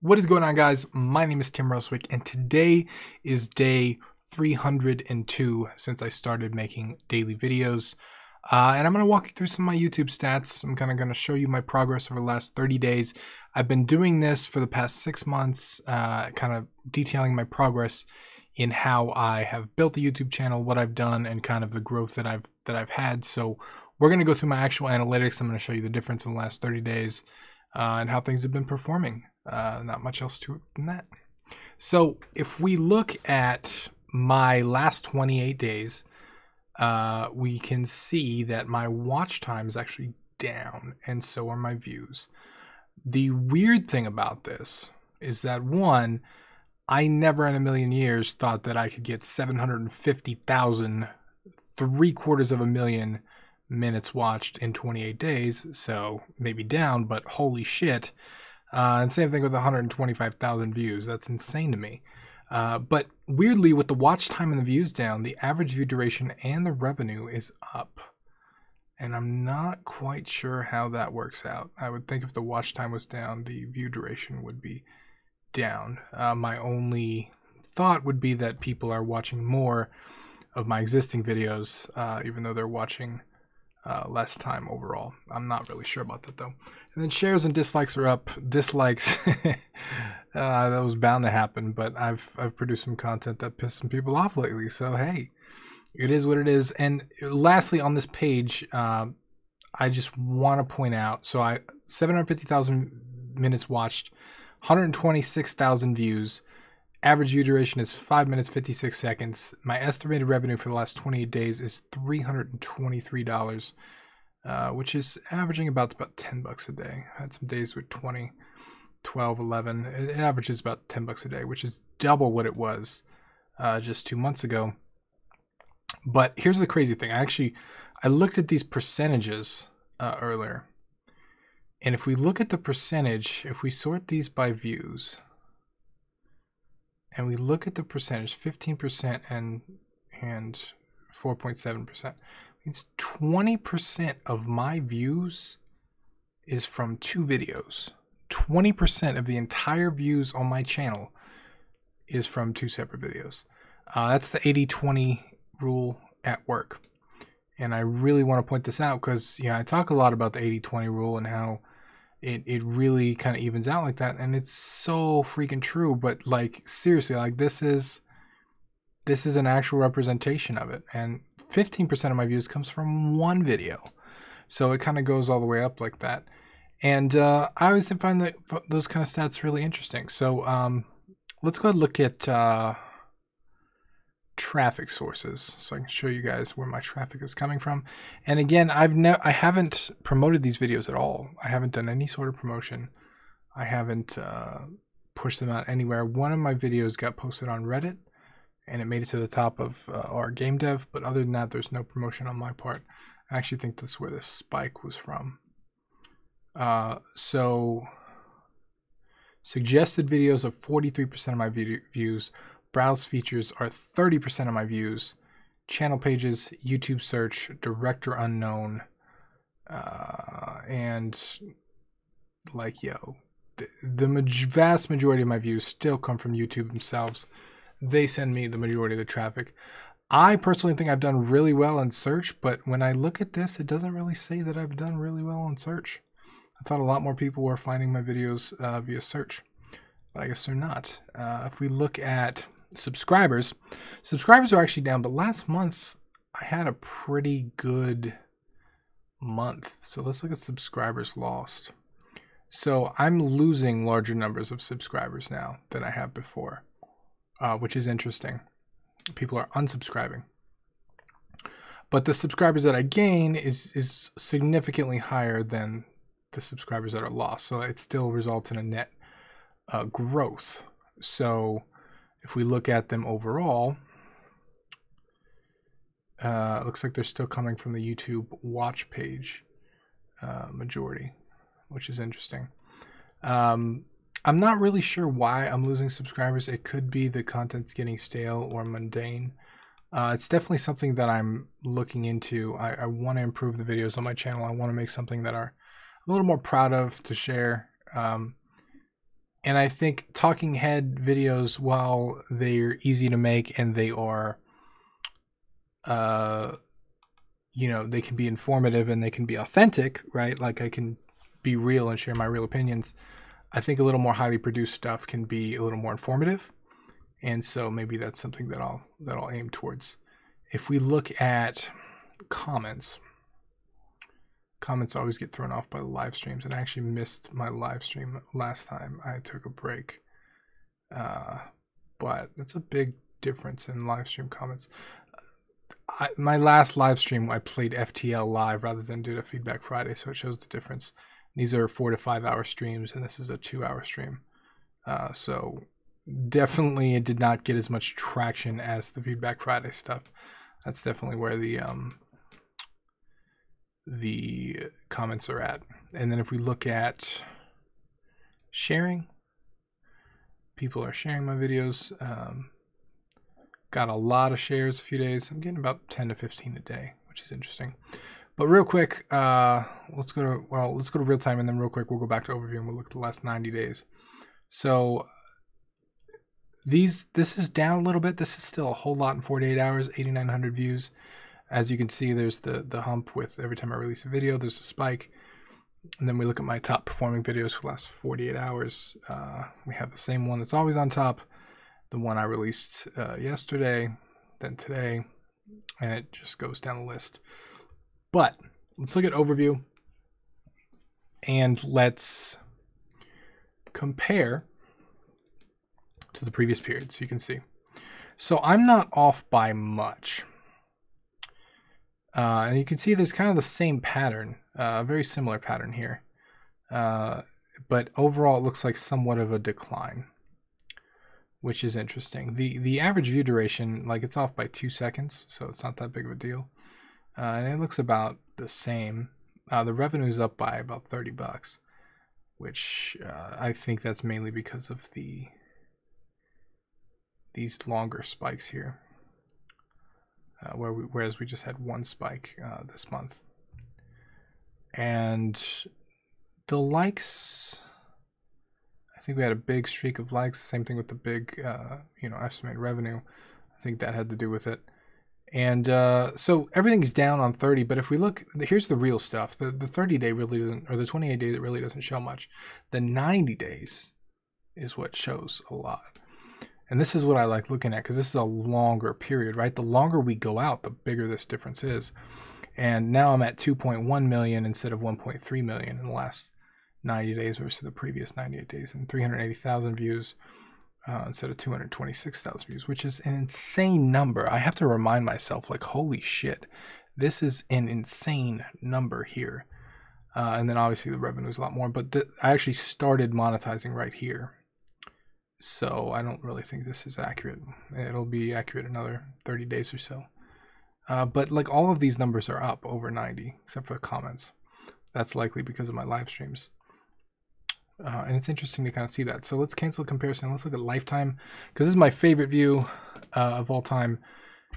What is going on, guys? My name is Tim Roswick, and today is day 302 since I started making daily videos. And I'm going to walk you through some of my YouTube stats. I'm kind of going to show you my progress over the last 30 days. I've been doing this for the past 6 months, kind of detailing my progress in how I have built the YouTube channel, what I've done, and kind of the growth that I've had. So we're going to go through my actual analytics. I'm going to show you the difference in the last 30 days and how things have been performing. Not much else to it than that. So if we look at my last 28 days, we can see that my watch time is actually down, and so are my views. The weird thing about this is that, one, I never in a million years thought that I could get 750,000, 750,000 minutes watched in 28 days, so maybe down, but holy shit. And same thing with 125,000 views. That's insane to me. But weirdly, with the watch time and the views down, the average view duration and the revenue is up. And I'm not quite sure how that works out. I would think if the watch time was down, the view duration would be down. My only thought would be that people are watching more of my existing videos, even though they're watching less time overall. I'm not really sure about that though. And then shares and dislikes are up. Dislikes, that was bound to happen, but I've produced some content that pissed some people off lately. So hey, it is what it is. And lastly, on this page, I just want to point out, so 750,000 minutes watched, 126,000 views. Average view duration is 5 minutes 56 seconds. My estimated revenue for the last 28 days is $323, which is averaging about $10 a day. I had some days with 20, 12, 11. It averages about $10 a day, which is double what it was just 2 months ago. But here's the crazy thing. I looked at these percentages earlier. And if we look at the percentage, if we sort these by views, and we look at the percentage, 15% and 4.7%, means 20% of my views is from 2 videos. 20% of the entire views on my channel is from 2 separate videos. That's the 80-20 rule at work. And I really want to point this out because, I talk a lot about the 80-20 rule and how it really kind of evens out like that, and it's so freaking true. But like, seriously, like this is an actual representation of it, and 15% of my views comes from 1 video, so it kind of goes all the way up like that. And I always find those kind of stats really interesting. So let's go ahead and look at traffic sources, so I can show you guys where my traffic is coming from. And again, I haven't promoted these videos at all. I haven't done any sort of promotion. I haven't pushed them out anywhere. One of my videos got posted on Reddit, and it made it to the top of our game dev. But other than that, there's no promotion on my part. I actually think that's where the spike was from. So suggested videos of 43% of my views. Browse features are 30% of my views. Channel pages, YouTube search, director unknown, and like, the vast majority of my views still come from YouTube themselves. They send me the majority of the traffic. I personally think I've done really well in search, but when I look at this, it doesn't really say that I've done really well in search. I thought a lot more people were finding my videos via search, but I guess they're not. If we look at subscribers are actually down, but last month I had a pretty good month. So let's look at subscribers lost. So I'm losing larger numbers of subscribers now than I have before, which is interesting. People are unsubscribing, but the subscribers that I gain is significantly higher than the subscribers that are lost. So it still results in a net growth. So if we look at them overall, it looks like they're still coming from the YouTube watch page majority, which is interesting. I'm not really sure why I'm losing subscribers. It could be the content's getting stale or mundane. It's definitely something that I'm looking into. I want to improve the videos on my channel. I want to make something that I'm a little more proud of to share. And I think talking head videos, while they're easy to make and they are, you know, they can be informative and they can be authentic, right? Like I can be real and share my real opinions. I think a little more highly produced stuff can be a little more informative. And so maybe that's something that I'll aim towards. If we look at comments always get thrown off by the live streams, and I actually missed my live stream last time I took a break. But that's a big difference in live stream comments. My last live stream, I played FTL live rather than did a Feedback Friday, so it shows the difference. These are 4 to 5 hour streams, and this is a 2-hour stream. So definitely it did not get as much traction as the Feedback Friday stuff. That's definitely where the comments are at. And then if we look at sharing, people are sharing my videos. Got a lot of shares a few days. I'm getting about 10 to 15 a day, which is interesting. But real quick, let's go to real time, and then real quick we'll go back to overview and we'll look at the last 90 days. So this is down a little bit. This is still a whole lot in 48 hours, 8,900 views. As you can see, there's the hump with every time I release a video, there's a spike. And then we look at my top performing videos for the last 48 hours. We have the same one that's always on top, the one I released yesterday, then today, and it just goes down the list. But let's look at overview and let's compare to the previous period so you can see. So I'm not off by much. And you can see there's kind of the same pattern, a very similar pattern here. But overall it looks like somewhat of a decline, which is interesting. The average view duration, like it's off by 2 seconds, so it's not that big of a deal. And it looks about the same. The revenue is up by about $30, which I think that's mainly because of these longer spikes here. Whereas we just had one spike this month. And the likes, I think we had a big streak of likes. Same thing with the big, estimated revenue. I think that had to do with it. And so everything's down on 30. But if we look, here's the real stuff. The 30-day really doesn't, or the 28 days, it really doesn't show much. The 90 days is what shows a lot. And this is what I like looking at, because this is a longer period, right? The longer we go out, the bigger this difference is. And now I'm at 2.1 million instead of 1.3 million in the last 90 days versus the previous 98 days, and 380,000 views instead of 226,000 views, which is an insane number. I have to remind myself, like, holy shit, this is an insane number here. And then obviously the revenue is a lot more, but I actually started monetizing right here. So I don't really think this is accurate. It'll be accurate another 30 days or so. But like all of these numbers are up over 90, except for the comments. That's likely because of my live streams. And it's interesting to kind of see that. So let's cancel comparison. Let's look at lifetime, because this is my favorite view of all time.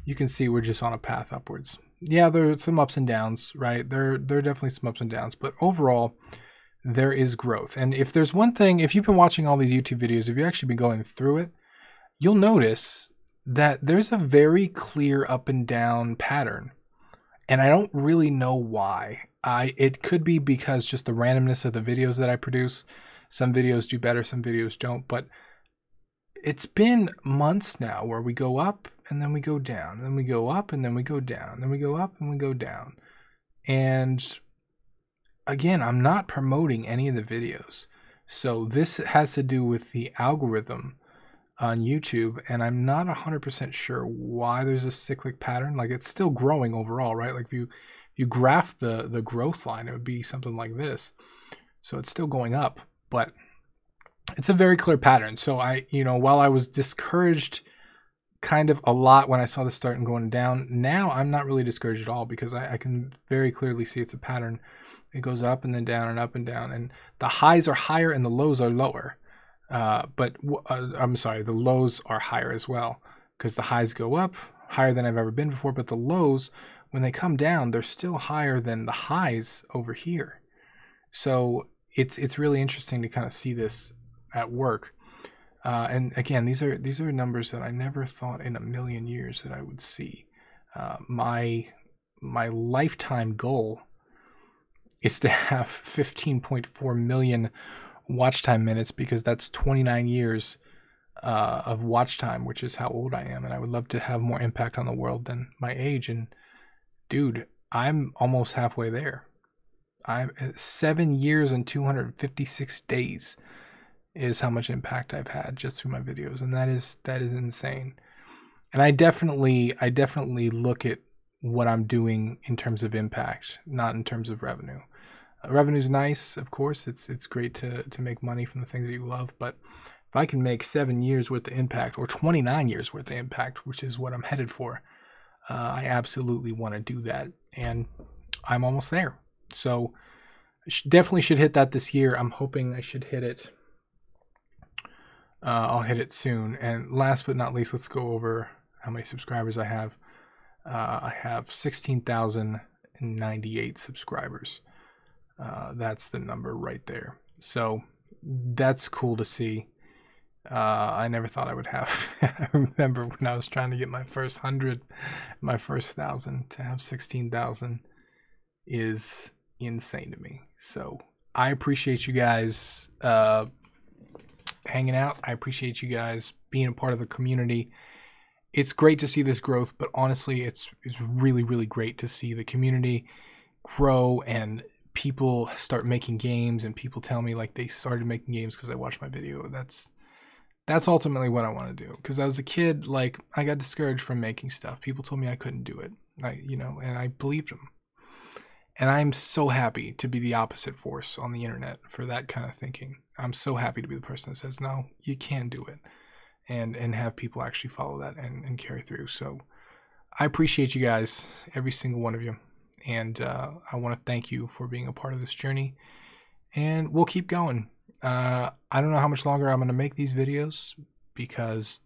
You can see we're just on a path upwards. Yeah, there's some ups and downs, right? There are definitely some ups and downs, but overall, there is growth. And if there's one thing, if you've been watching all these YouTube videos, if you actually been going through it, you'll notice that there's a very clear up and down pattern. And I don't really know why. It could be because just the randomness of the videos that I produce. Some videos do better, some videos don't. But it's been months now where we go up and then we go down. And then we go up and then we go down. And then we go up and we go down. And again, I'm not promoting any of the videos. So this has to do with the algorithm on YouTube, and I'm not 100% sure why there's a cyclic pattern. Like, it's still growing overall, right? Like, if you graph the growth line, it would be something like this. So it's still going up, but it's a very clear pattern. So while I was discouraged kind of a lot when I saw this starting going down, now I'm not really discouraged at all, because I can very clearly see it's a pattern. It goes up and then down and up and down, and the highs are higher and the lows are lower. I'm sorry, the lows are higher as well, because the highs go up higher than I've ever been before, but the lows, when they come down, they're still higher than the highs over here. So it's really interesting to kind of see this at work. And again, these are numbers that I never thought in a million years that I would see. My lifetime goal is to have 15.4 million watch time minutes, because that's 29 years of watch time, which is how old I am. And I would love to have more impact on the world than my age. And dude, I'm almost halfway there. I'm 7 years and 256 days is how much impact I've had just through my videos, and that is insane. And I definitely look at what I'm doing in terms of impact, not in terms of revenue. Revenue's nice, of course. It's great to make money from the things that you love, but if I can make 7 years worth of impact, or 29 years worth of impact, which is what I'm headed for, I absolutely want to do that, and I'm almost there. So definitely should hit that this year. I'm hoping I should hit it. I'll hit it soon. And last but not least, let's go over how many subscribers I have. I have 16,098 subscribers. That's the number right there. So that's cool to see. I never thought I would have. I remember when I was trying to get my first 100, my first 1,000, to have 16,000 is insane to me. So I appreciate you guys hanging out. I appreciate you guys being a part of the community. It's great to see this growth, but honestly, it's really, really great to see the community grow and people start making games, and people tell me like they started making games because I watched my video. That's ultimately what I want to do. Because as a kid, like, I got discouraged from making stuff. People told me I couldn't do it, and I believed them. And I'm so happy to be the opposite force on the internet for that kind of thinking. I'm so happy to be the person that says, no, you can do it, and have people actually follow that and carry through. So I appreciate you guys, every single one of you. And I want to thank you for being a part of this journey. And we'll keep going. I don't know how much longer I'm going to make these videos, because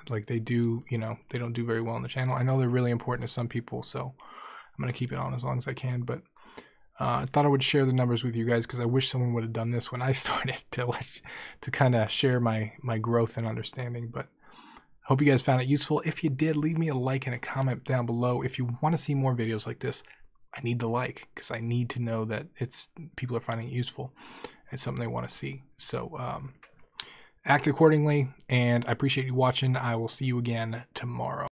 like they do, they don't do very well on the channel. I know they're really important to some people, so I'm going to keep it on as long as I can. But I thought I would share the numbers with you guys, because I wish someone would have done this when I started to kind of share my growth and understanding. But I hope you guys found it useful. If you did, leave me a like and a comment down below. If you want to see more videos like this, I need the like, because I need to know that people are finding it useful. It's something they want to see. So act accordingly, and I appreciate you watching. I will see you again tomorrow.